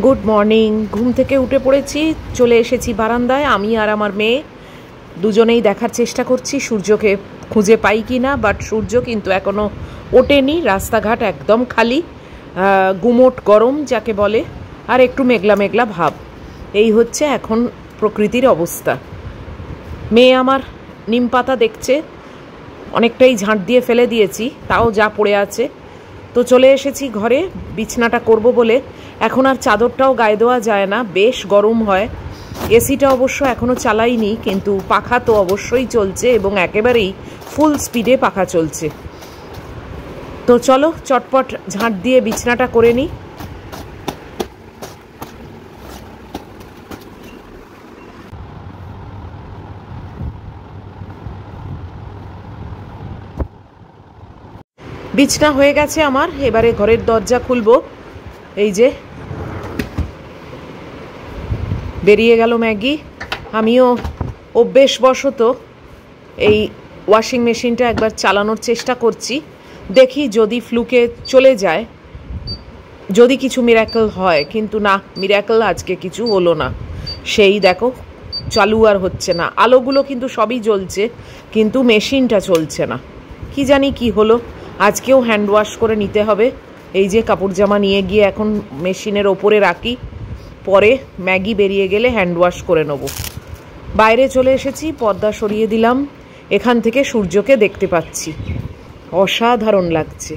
Good morning. ঘুম থেকে উঠে পড়েছি, চলে এসেছি বারান্দায়। আমি আর আমার মেয়ে দুজনেই দেখার চেষ্টা করছি সূর্যকে খুঁজে পাই কি না, বাট সূর্য কিন্তু এখনও ওঠেনি। রাস্তাঘাট একদম খালি, গুমোট গরম যাকে বলে, আর একটু মেঘলা মেঘলা ভাব। এই হচ্ছে এখন প্রকৃতির অবস্থা। মেয়ে আমার নিম পাতা দেখছে, অনেকটাই ঝাঁট দিয়ে ফেলে দিয়েছি, তাও যা পড়ে আছে। তো চলে এসেছি ঘরে বিছনাটা করব বলে। এখন আর চাদরটাও গায়ে দেওয়া যায় না, বেশ গরম হয়। এসিটা অবশ্য এখনও চালাইনি, কিন্তু পাখা তো অবশ্যই চলছে এবং একেবারেই ফুল স্পিডে পাখা চলছে। তো চলো চটপট ঝাঁট দিয়ে বিছনাটা করে নিই। বিছনা হয়ে গেছে আমার, এবারে ঘরের দরজা খুলবো। এই যে বেরিয়ে গেল ম্যাগি। আমিও অভ্যেসবশত এই ওয়াশিং মেশিনটা একবার চালানোর চেষ্টা করছি, দেখি যদি ফ্লুকে চলে যায়, যদি কিছু মিরাকল হয়। কিন্তু না, মিরাকল আজকে কিছু হলো না। সেই দেখো চালু আর হচ্ছে না, আলোগুলো কিন্তু সবই জ্বলছে, কিন্তু মেশিনটা চলছে না। কি জানি কি হলো। আজকেও হ্যান্ড ওয়াশ করে নিতে হবে। এই যে কাপড় জামা নিয়ে গিয়ে এখন মেশিনের ওপরে রাখি, পরে ম্যাগি বেরিয়ে গেলে হ্যান্ড ওয়াশ করে নেব। বাইরে চলে এসেছি, পর্দা সরিয়ে দিলাম, এখান থেকে সূর্যকে দেখতে পাচ্ছি, অসাধারণ লাগছে।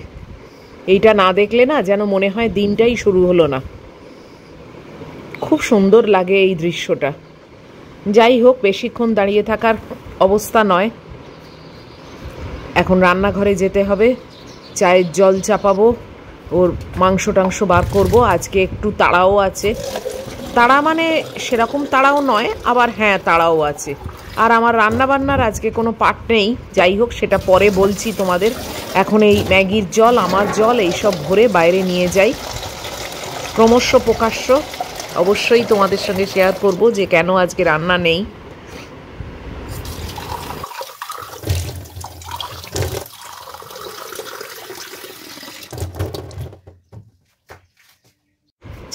এইটা না দেখলে না যেন মনে হয় দিনটাই শুরু হলো না। খুব সুন্দর লাগে এই দৃশ্যটা। যাই হোক, বেশিক্ষণ দাঁড়িয়ে থাকার অবস্থা নয়। এখন রান্নাঘরে যেতে হবে, চায়ের জল চাপাবো, ওর মাংস টাংস বার করবো। আজকে একটু তাড়াও আছে, তাড়া মানে সেরকম তাড়াও নয়, আবার হ্যাঁ তাড়াও আছে। আর আমার রান্নাবান্নার আজকে কোনো পাট নেই। যাই হোক, সেটা পরে বলছি তোমাদের। এখন এই ম্যাগির জল, আমার জল, এইসব ভরে বাইরে নিয়ে যাই, ক্রমশ প্রকাশ্য অবশ্যই তোমাদের সঙ্গে শেয়ার করব যে কেন আজকে রান্না নেই।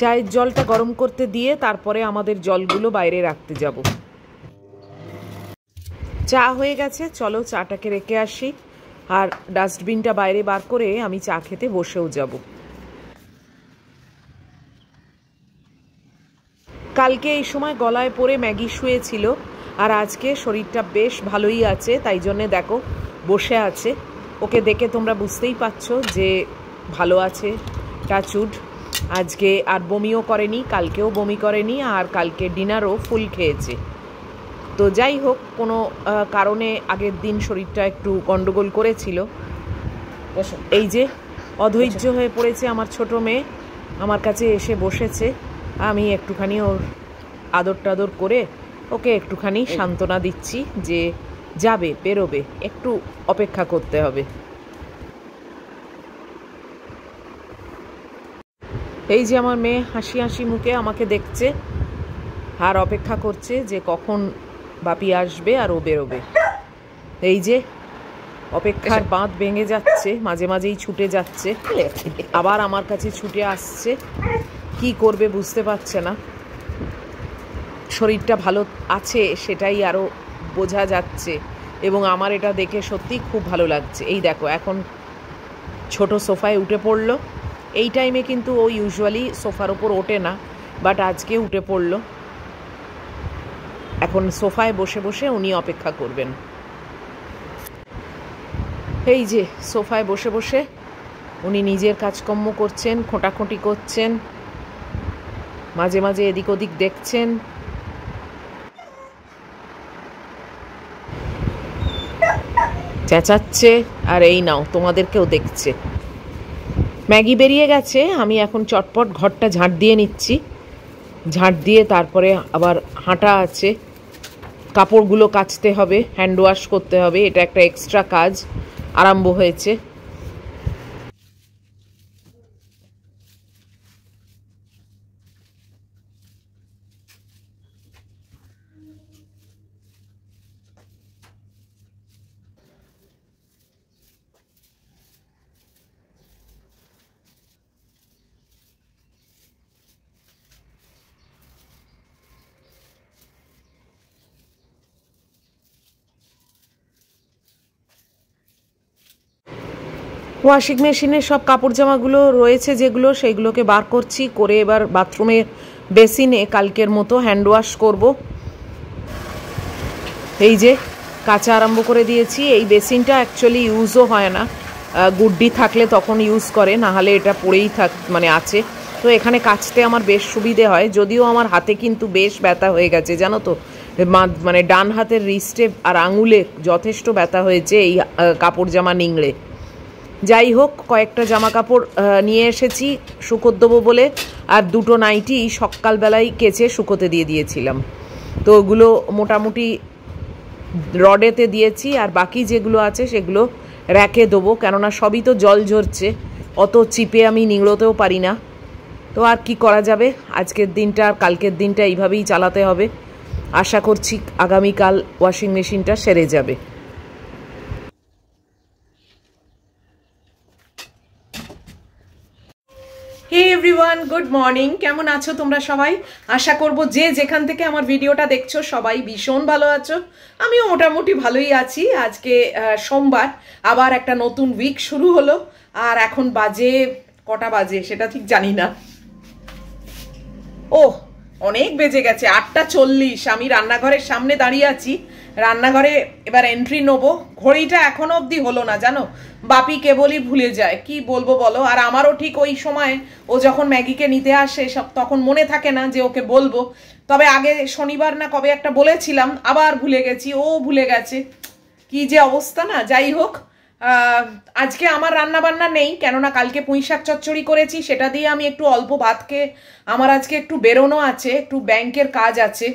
চায়ের জলটা গরম করতে দিয়ে তারপরে আমাদের জলগুলো বাইরে রাখতে যাব। চা হয়ে গেছে, চলো চাটাকে রেখে আসি, আর ডাস্টবিনটা বাইরে বার করে আমি চা খেতে বসেও যাব। কালকে এই সময় গলায় পড়ে ম্যাগি শুয়েছিল, আর আজকে শরীরটা বেশ ভালোই আছে, তাই জন্যে দেখো বসে আছে। ওকে দেখে তোমরা বুঝতেই পারছো যে ভালো আছে, টাচউড। আজকে আর বমিও করেনি, কালকেও বমি করেনি, আর কালকে ডিনারও ফুল খেয়েছে। তো যাই হোক, কোনো কারণে আগের দিন শরীরটা একটু গন্ডগোল করেছিল। এই যে অধৈর্য হয়ে পড়েছে আমার ছোট মেয়ে, আমার কাছে এসে বসেছে। আমি একটুখানি ওর আদর টাদর করে ওকে একটুখানি সান্ত্বনা দিচ্ছি যে যাবে, বেরোবে, একটু অপেক্ষা করতে হবে। এই যে আমার মেয়ে হাসি হাসি মুখে আমাকে দেখছে আর অপেক্ষা করছে যে কখন বাপি আসবে আর ও বেরোবে। এই যে অপেক্ষার বাঁধ ভেঙে যাচ্ছে, মাঝে মাঝেই ছুটে যাচ্ছে, আবার আমার কাছে ছুটে আসছে। কি করবে বুঝতে পারছে না। শরীরটা ভালো আছে সেটাই আরও বোঝা যাচ্ছে, এবং আমার এটা দেখে সত্যি খুব ভালো লাগছে। এই দেখো এখন ছোট সোফায় উঠে পড়লো। এই টাইমে কিন্তু ও ইউজুয়ালি সোফার ওপর ওঠে না, বাট আজকে উঠে পড়লো। এখন সোফায় বসে বসে উনি অপেক্ষা করবেন। এই যে সোফায় বসে বসে উনি নিজের কাজকর্ম করছেন, খোঁটাখুঁটি করছেন, মাঝে মাঝে এদিক ওদিক দেখছেন। চেঁচাচ্ছে, আর এই নাও তোমাদেরকেও দেখছে। ম্যাগি বেরিয়ে গেছে, আমি এখন চটপট ঘরটা ঝাঁট দিয়ে নিচ্ছি। ঝাঁট দিয়ে তারপরে আবার হাঁটা আছে, কাপড়গুলো কাচতে হবে, হ্যান্ড ওয়াশ করতে হবে। এটা একটা এক্সট্রা কাজ আরম্ভ হয়েছে। ওয়াশিং মেশিনে সব কাপড় জামাগুলো রয়েছে যেগুলো, সেইগুলোকে বার করছি, করে এবার বাথরুমে বেসিনে কালকের মতো হ্যান্ড ওয়াশ করব। এই যে কাচা আরম্ভ করে দিয়েছি। এই বেসিনটা অ্যাকচুয়ালি ইউজও হয় না, গুড্ডি থাকলে তখন ইউজ করে, না হলে এটা পড়েই মানে আছে। তো এখানে কাচতে আমার বেশ সুবিধে হয়, যদিও আমার হাতে কিন্তু বেশ ব্যথা হয়ে গেছে জানো তো, মানে ডান হাতের রিস্টে আর আঙুলে যথেষ্ট ব্যথা হয়েছে এই কাপড় জামা নিংড়ে। যাই হোক, কয়েকটা জামা কাপড় নিয়ে এসেছি শুকোতে দেবো বলে, আর দুটো নাইটি সকালবেলায় কেচে শুকোতে দিয়ে দিয়েছিলাম। তো ওগুলো মোটামুটি রডেতে দিয়েছি, আর বাকি যেগুলো আছে সেগুলো র্যাকে দেবো, কেননা সবই তো জল ঝরছে, অত চিপে আমি নিংড়োতেও পারি না। তো আর কি করা যাবে, আজকের দিনটা আর কালকের দিনটা এইভাবেই চালাতে হবে। আশা করছি আগামীকাল ওয়াশিং মেশিনটা সেরে যাবে। Hey everyone, good morning. কেমন আছো তোমরা সবাই? আশা করব যে যেখান থেকে আমার ভিডিওটা দেখছো সবাই ভীষণ ভালো আছো। আমিও মোটামুটি ভালোই আছি। আজকে সোমবার, আবার একটা নতুন উইক শুরু হলো। আর এখন বাজে কটা বাজে সেটা ঠিক জানি না, ও অনেক বেজে গেছে, 8:40। আমি রান্নাঘরের সামনে দাঁড়িয়ে আছি, রান্নাঘরে এবার এন্ট্রি নেবো। ঘড়িটা এখনো অবধি হলো না জানো, বাপি কেবলই ভুলে যায়, কি বলবো বলো। আর আমারও ঠিক ওই সময় ও যখন ম্যাগিকে নিতে আসে সব তখন মনে থাকে না যে ওকে বলবো। তবে আগে শনিবার না কবে একটা বলেছিলাম, আবার ভুলে গেছি, ও ভুলে গেছে, কি যে অবস্থা না। যাই হোক, আজকে আমার রান্না বান্না নেই, কেননা কালকে পুঁইশাক চচ্চড়ি করেছি, সেটা দিয়ে আমি একটু অল্প ভাতকে, আমার আজকে একটু বেরোনো আছে, একটু ব্যাংকের কাজ আছে,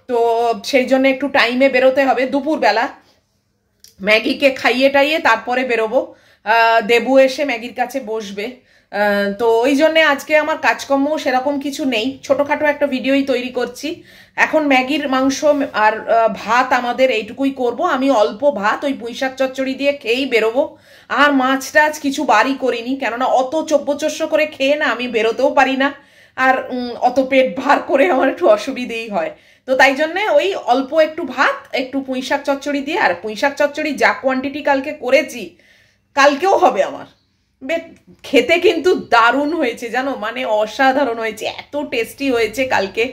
তো সেই জন্য একটু টাইমে বেরোতে হবে। দুপুরবেলা ম্যাগিকে খাইয়ে টাইয়ে তারপরে বেরোবো, দেবু এসে ম্যাগির কাছে বসবে। তো ওই জন্যে আজকে আমার কাজকর্ম সেরকম কিছু নেই, ছোটোখাটো একটা ভিডিওই তৈরি করছি। এখন ম্যাগির মাংস আর ভাত আমাদের এইটুকুই করব। আমি অল্প ভাত ওই পুঁইশাক চচ্চড়ি দিয়ে খেয়েই বেরোবো। আর মাছ টাছ কিছু বারই করিনি, কেননা অত চব্যচস্য করে খেয়ে না আমি বেরোতেও পারি না, আর অত পেট ভার করে আমার একটু অসুবিধেই হয়। তো তাই জন্যে ওই অল্প একটু ভাত, একটু পুঁইশাক চচ্চড়ি দিয়ে, আর পুঁইশাক চচ্চড়ি যা কোয়ান্টিটি কালকে করেছি কালকেও হবে আমার। খেতে কিন্তু দারুণ হয়েছে জানো, মানে অসাধারণ হয়েছে, এত টেস্টি হয়েছে। কালকে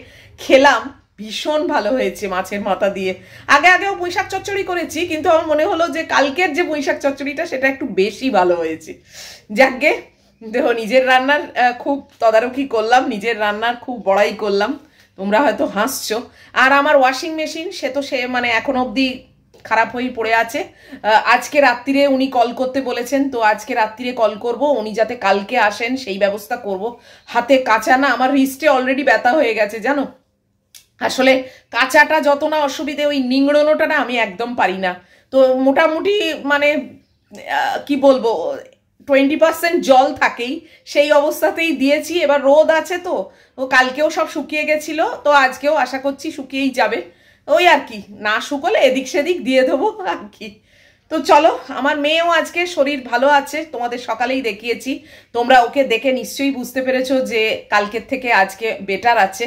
খেলাম, ভীষণ ভালো হয়েছে মাছের মাথা দিয়ে। আগেও পুঁইশাক চচ্চড়ি করেছি, কিন্তু আমার মনে হলো যে কালকের যে পুঁইশাক চচ্চড়িটা সেটা একটু বেশি ভালো হয়েছে। যাকগে, দেখো নিজের রান্নার খুব তদারকি করলাম, নিজের রান্নার খুব বড়াই করলাম, তোমরা হয়তো হাসছো। আর আমার ওয়াশিং মেশিন সে তো মানে এখন অবধি খারাপ হয়ে পড়ে আছে। আজকে রাত্রিরে উনি কল করতে বলেছেন, তো আজকে রাত্রিরে কল করব, উনি যাতে কালকে আসেন সেই ব্যবস্থা করব। হাতে কাঁচা না, আমার রিস্টে অলরেডি ব্যথা হয়ে গেছে জানো। আসলে কাঁচাটা যত না অসুবিধে, ওই নিংড়োনোটা না আমি একদম পারি না। তো মোটামুটি মানে কি বলবো, 20% জল থাকেই, সেই অবস্থাতেই দিয়েছি। এবার রোদ আছে তো, ও কালকেও সব শুকিয়ে গেছিলো, তো আজকেও আশা করছি শুকিয়েই যাবে। ওই আর কি, না শুকোলে এদিক সেদিক দিয়ে দেবো আর কি। তো চলো, আমার মেয়েও আজকে শরীর ভালো আছে, তোমাদের সকালেই দেখিয়েছি, তোমরা ওকে দেখে নিশ্চয়ই বুঝতে পেরেছো যে কালকের থেকে আজকে বেটার আছে।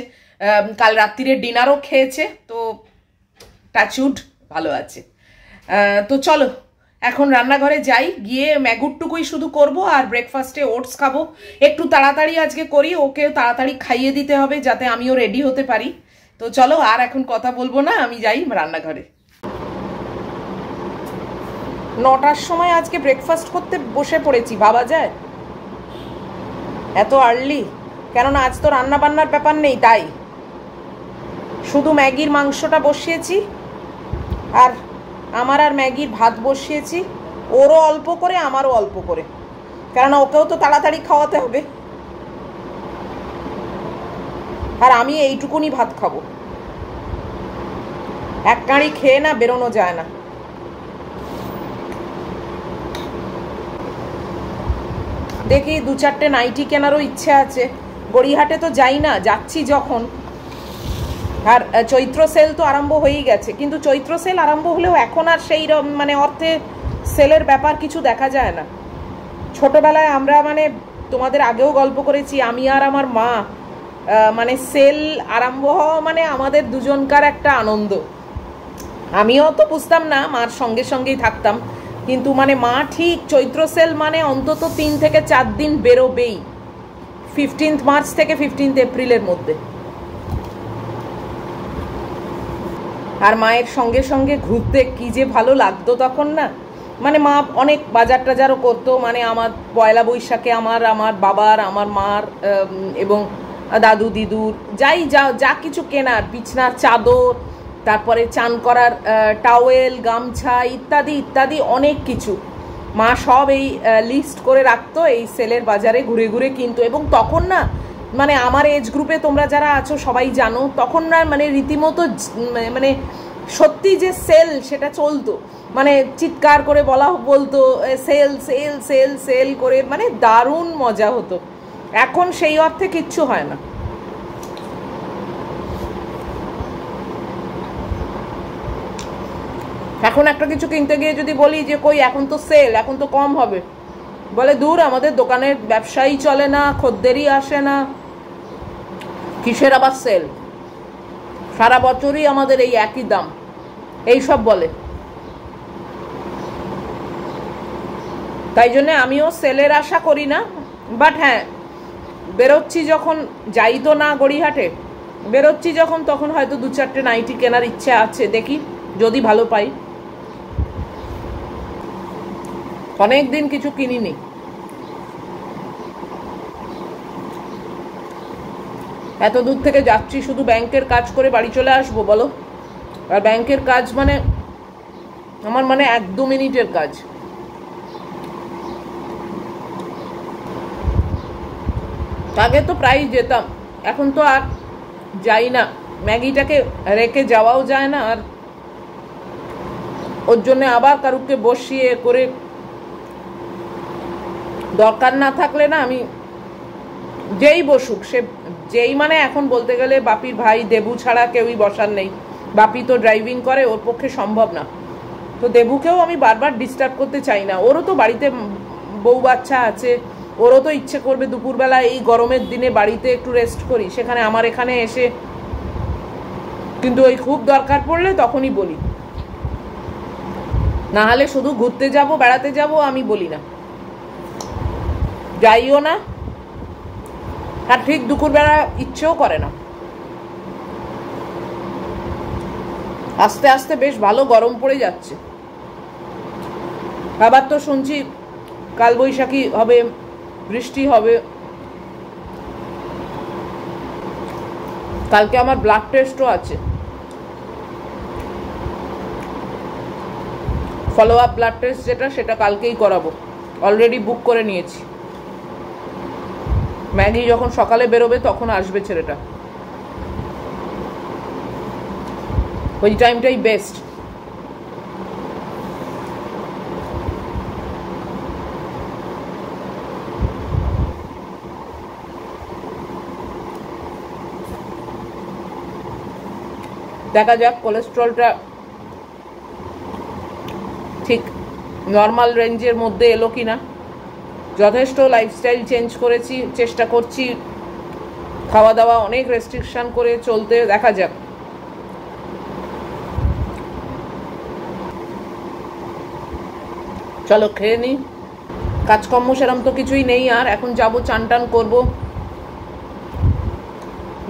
কাল রাত্রিরে ডিনারও খেয়েছে, তো টাচউড ভালো আছে। তো চলো এখন রান্নাঘরে যাই, গিয়ে ম্যাগুরটুকুই শুধু করব, আর ব্রেকফাস্টে ওটস খাবো। একটু তাড়াতাড়ি আজকে করি, ওকে তাড়াতাড়ি খাইয়ে দিতে হবে যাতে আমিও রেডি হতে পারি। তো চলো, আর এখন কথা বলবো না, আমি যাই রান্নাঘরে। 9টার সময় আজকে ব্রেকফাস্ট করতে বসে পড়েছি, ভাবা যায় এত আর্লি? কেননা আজ তো রান্না বান্নার ব্যাপার নেই, তাই শুধু ম্যাগির মাংসটা বসিয়েছি, আর আমার আর ম্যাগির ভাত বসিয়েছি, ওরও অল্প করে আমারও অল্প করে, কেননা ওকেও তো তাড়াতাড়ি খাওয়াতে হবে। আর আমি এইটুকুনি ভাত খাবো, এক কাঁড়ি খেয়ে না বেরোনো যায় না। দেখি 2-4টে নাইটি কেনারও ইচ্ছে আছে, গড়িয়াহাটে তো যাই না, যাচ্ছি যখন। আর চৈত্র সেল তো আরম্ভ হয়েই গেছে, কিন্তু চৈত্র সেল আরম্ভ হলেও এখন আর সেই মানে অর্থে সেলের ব্যাপার কিছু দেখা যায় না। ছোটবেলায় আমরা মানে তোমাদের আগেও গল্প করেছি, আমি আর আমার মা, মানে সেল আরম্ভ হওয়া মানে আমাদের দুজনকার একটা আনন্দ। আমিও তো বুঝতাম না, মার সঙ্গে সঙ্গেই থাকতাম, কিন্তু মানে মা ঠিক চৈত্র সেল মানে অন্তত 3 থেকে 4 দিন বেরোবেই, 15 মার্চ থেকে 15 এপ্রিলের মধ্যে। আর মায়ের সঙ্গে সঙ্গে ঘুরতে কি যে ভালো লাগতো তখন না, মানে মা অনেক বাজার টাজারও করতো, মানে আমার পয়লা বৈশাখে আমার বাবার, আমার মার এবং দাদু দিদুর যা কিছু কেনার, বিছনার চাদর, তারপরে চান করার টাওয়েল, গামছা ইত্যাদি ইত্যাদি অনেক কিছু মা সব এই লিস্ট করে রাখতো, এই সেলের বাজারে ঘুরে ঘুরে কিনতো। এবং তখন না মানে আমার এজ গ্রুপে তোমরা যারা আছো সবাই জানো, তখন না মানে রীতিমতো মানে সত্যি যে সেল সেটা চলতো, মানে চিৎকার করে বলতো সেল সেল সেল সেল করে, মানে দারুণ মজা হতো। এখন সেই অর্থে কিচ্ছু হয় না। এখন একটা কিছু কিনতে গিয়ে যদি বলি যে কই এখন তো সেল, এখন তো কম হবে, বলে দূর আমাদের দোকানের ব্যবসায়ী চলে না, খদ্দেরই আসে না, কিসের আবার সেল, সারা বছরই আমাদের এই একই দাম, এইসব বলে। তাই জন্য আমিও সেলের আশা করি না। বাট হ্যাঁ, বেরোচ্ছি যখন, যাই তো না গড়িয়াহাটে, বেরোচ্ছি যখন তখন হয়তো 2-4টে নাইটি কেনার ইচ্ছা আছে, দেখি যদি ভালো পাই। অনেক দিন কিছু কিনিনি। এত দূর থেকে যাচ্ছি শুধু ব্যাংকের কাজ করে বাড়ি চলে আসবো বলো? আর ব্যাংকের কাজ মানে আমার মানে 1-2 মিনিটের কাজ। আগে তো প্রায় যেতাম, এখন তো আর যাই না। ম্যাগিটাকে রেখে যাওয়াও যায় না, আর ওর জন্য আবার কারুকে বসিয়ে করে, দরকার না থাকলে না আমি যেই বসুক, সে যেই মানে এখন বলতে গেলে বাপির ভাই দেবু ছাড়া কেউই বসার নেই। বাপি তো ড্রাইভিং করে, ওর পক্ষে সম্ভব না, তো দেবুকেও আমি বারবার ডিস্টার্ব করতে চাই না। ওরও তো বাড়িতে বউ বাচ্চা আছে, ওরও তো ইচ্ছে করবে দুপুরবেলা এই গরমের দিনে বাড়িতে একটু রেস্ট করি, সেখানে আমার এখানে এসে। কিন্তু ওই খুব দরকার পড়লে তখনই বলি, না হলে শুধু ঘুরতে যাব বেড়াতে যাব আমি বলি না, যাইও না। আর ঠিক দুপুরবেলা ইচ্ছেও করে না। আস্তে আস্তে বেশ ভালো গরম পড়ে যাচ্ছে। আবার তো শুনছি কালবৈশাখী হবে, বৃষ্টি হবে। কালকে আমার ব্লাড টেস্টও আছে, ফলো আপ ব্লাড টেস্ট যেটা, সেটা কালকেই করাবো, অলরেডি বুক করে নিয়েছি। ম্যাগি যখন সকালে বেরোবে তখন আসবে ছেলেটা, ওই টাইমটাই বেস্ট। দেখা যাক কোলেস্ট্রলটা ঠিক নর্মাল রেঞ্জের মধ্যে এলো কিনা। যথেষ্ট লাইফস্টাইল চেঞ্জ করেছি, চেষ্টা করছি খাওয়া দাওয়া অনেক রেস্ট্রিকশন করে চলতে, দেখা যাক। চলো খেয়ে নিই, কাজকর্ম সেরম তো কিছুই নেই আর। এখন যাবো চান টান করবো,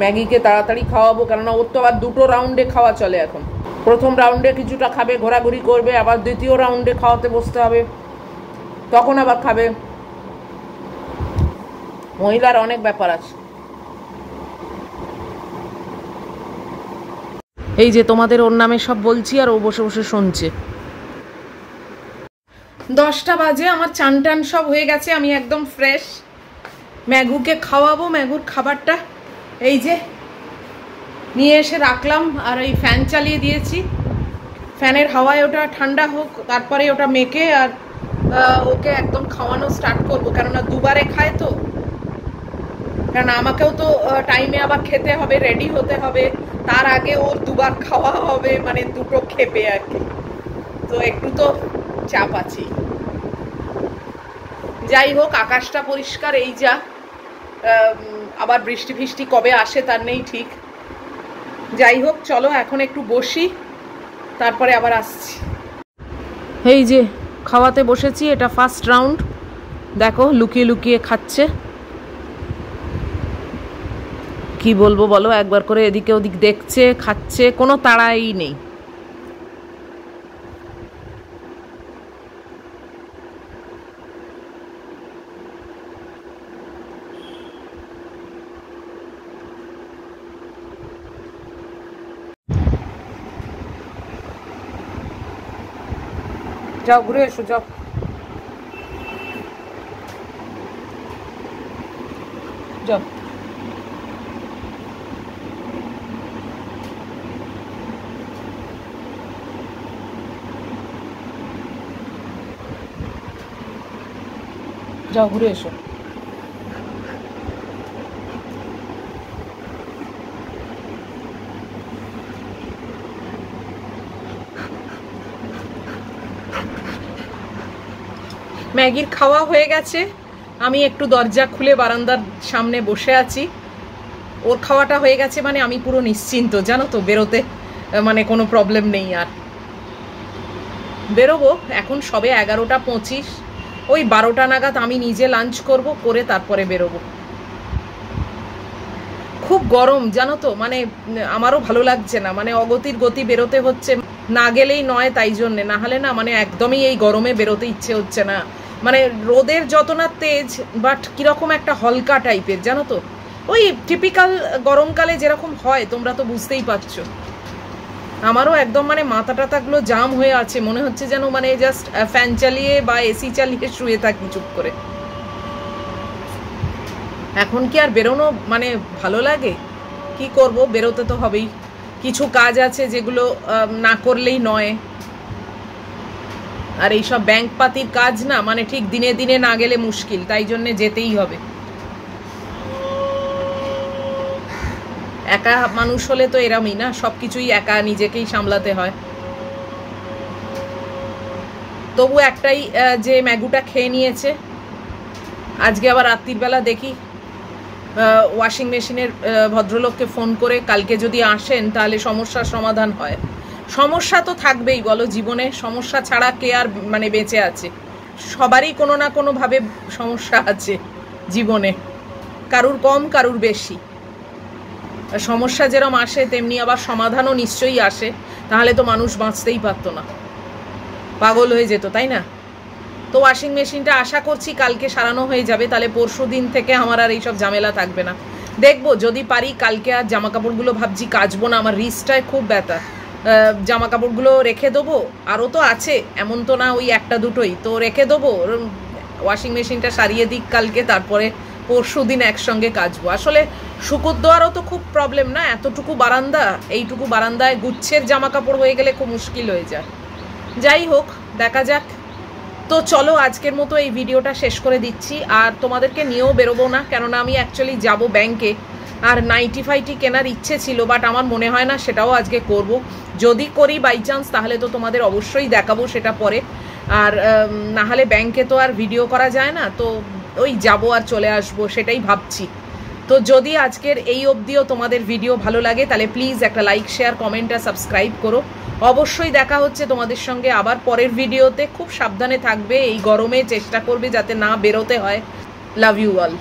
ম্যাগিকে তাড়াতাড়ি খাওয়াবো, কেননা ওর তো আবার 2টো রাউন্ডে খাওয়া চলে এখন। প্রথম রাউন্ডে কিছুটা খাবে, ঘোরাঘুরি করবে, আবার দ্বিতীয় রাউন্ডে খাওয়াতে বসতে হবে, তখন আবার খাবে। মহিলার অনেক ব্যাপার আছে। এই যে তোমাদের ওর নামে সব বলছি আর ও বসে বসে শুনছে। 10টা বাজে, আমার চান টান সব হয়ে গেছে, আমি একদম ফ্রেশ। ম্যাগুকে খাওয়াবো, ম্যাগুর খাবারটা এই যে নিয়ে এসে রাখলাম, আর এই ফ্যান চালিয়ে দিয়েছি। ফ্যানের হাওয়ায় ওটা ঠান্ডা হোক, তারপরে ওটা মেখে আর ওকে একদম খাওয়ানো স্টার্ট করবো, কেননা দুবারে খায় তো। কারণ আমাকেও তো টাইমে আবার খেতে হবে, রেডি হতে হবে, তার আগে ওর দুবার খাওয়া হবে, মানে দুটো খেপে আর কি, তো একটু তো চাপ আছে। যাই হোক, আকাশটা পরিষ্কার, এই যা। আবার বৃষ্টি ফিষ্টি কবে আসে তার নেই ঠিক। যাই হোক, চলো এখন একটু বসি, তারপরে আবার আসছি। এই যে খাওয়াতে বসেছি, এটা ফার্স্ট রাউন্ড। দেখো লুকিয়ে লুকিয়ে খাচ্ছে। কি বলবো বলো, একবার করে এদিকে ওদিক দেখছে, খাচ্ছে, কোনো তাড়াই নেই। যাও ঘুরে এসো, যাও যাও। যাও ঘুরে এসো। ম্যাগির খাওয়া হয়ে গেছে, আমি একটু দরজা খুলে বারান্দার সামনে বসে আছি। ওর খাওয়াটা হয়ে গেছে মানে আমি পুরো নিশ্চিন্ত, জানো তো, বেরোতে মানে কোনো প্রবলেম নেই। আর বেরোবো এখন, সবে 11:25, ওই 12টা নাগাদ আমি নিজে লাঞ্চ করব, করে তারপরে বেরোবো। খুব গরম জানো তো, মানে আমারও ভালো লাগছে না, মানে অগতির গতি বেরোতে হচ্ছে, না গেলেই নয়, তাই জন্যে, না হলে না মানে একদমই এই গরমে বেরোতে ইচ্ছে হচ্ছে না। মানে রোদের যত না তেজ, বাট কিরকম একটা হলকা টাইপের, জানো তো, ওই টিপিক্যাল গরমকালে যেরকম হয়, তোমরা তো বুঝতেই পারছো। আমারও একদম মানে মাথা টাথাগুলো জাম হয়ে আছে, মনে হচ্ছে যেন মানে জাস্ট ফ্যান চালিয়ে বা এসি চালিয়ে শুয়ে থাকি চুপ করে। এখন কি আর বেরোনো মানে ভালো লাগে? কি করব, বেরোতে তো হবেই। কিছু কাজ আছে যেগুলো না করলেই নয়। আর এইসব ব্যাংক পাতির কাজ না, মানে ঠিক দিনে দিনে না গেলে মুশকিল, তাই জন্য যেতেই হবে। একা মানুষ হলে তো এরমই না, সবকিছুই একা নিজেকেই সামলাতে হয়। তবু একটাই, যে ম্যাগুটা খেয়ে নিয়েছে। আজকে আবার রাত্রির বেলা দেখি ওয়াশিং মেশিনের ভদ্রলোককে ফোন করে, কালকে যদি আসেন তাহলে সমস্যার সমাধান হয়। সমস্যা তো থাকবেই বলো জীবনে, সমস্যা ছাড়া কে আর মানে বেঁচে আছে? সবারই কোনো না কোনোভাবে সমস্যা আছে জীবনে, কারুর কম কারুর বেশি। সমস্যা যেরকম আসে তেমনি আবার সমাধানও নিশ্চয়ই আসে, তাহলে তো মানুষ বাঁচতেই পারতো না, পাগল হয়ে যেত, তাই না? তো ওয়াশিং মেশিনটা আশা করছি কালকে সারানো হয়ে যাবে, তাহলে পরশু দিন থেকে আমার আর এইসব ঝামেলা থাকবে না। দেখবো যদি পারি কালকে আর জামা কাপড়গুলো ভাবছি কাচবো না, আমার রিস্টটায় খুব ব্যথা। জামা কাপড়গুলো রেখে দেবো, আরও তো আছে, এমন তো না ওই একটা দুটোই, তো রেখে দেবো। ওয়াশিং মেশিনটা সারিয়ে দিক কালকে, তারপরে পরশু দিন একসঙ্গে কাচবো। আসলে শুকুর দেওয়ারও তো খুব প্রবলেম না, এতটুকু বারান্দা, এইটুকু বারান্দায় গুচ্ছের জামা কাপড় হয়ে গেলে খুব মুশকিল হয়ে যায়। যাই হোক, দেখা যাক। তো চলো আজকের মতো এই ভিডিওটা শেষ করে দিচ্ছি, আর তোমাদেরকে নিয়েও বেরোবো না, কেননা আমি অ্যাকচুয়ালি যাব ব্যাংকে, আর নাইটি ফাইটি কেনার ইচ্ছে ছিল, বাট আমার মনে হয় না সেটাও আজকে করব। যদি করি বাই চান্স, তাহলে তো তোমাদের অবশ্যই দেখাবো সেটা পরে। আর না হলে ব্যাংকে তো আর ভিডিও করা যায় না, তো ওই যাবো আর চলে আসবো, সেটাই ভাবছি। তো যদি আজকের এই অবধিও তোমাদের ভিডিও ভালো লাগে, তাহলে প্লিজ একটা লাইক, শেয়ার, কমেন্ট আর সাবস্ক্রাইব করো। অবশ্যই দেখা হচ্ছে তোমাদের সঙ্গে আবার পরের ভিডিওতে। খুব সাবধানে থাকবে, এই গরমে চেষ্টা করবে যাতে না বেরোতে হয়। Love you all.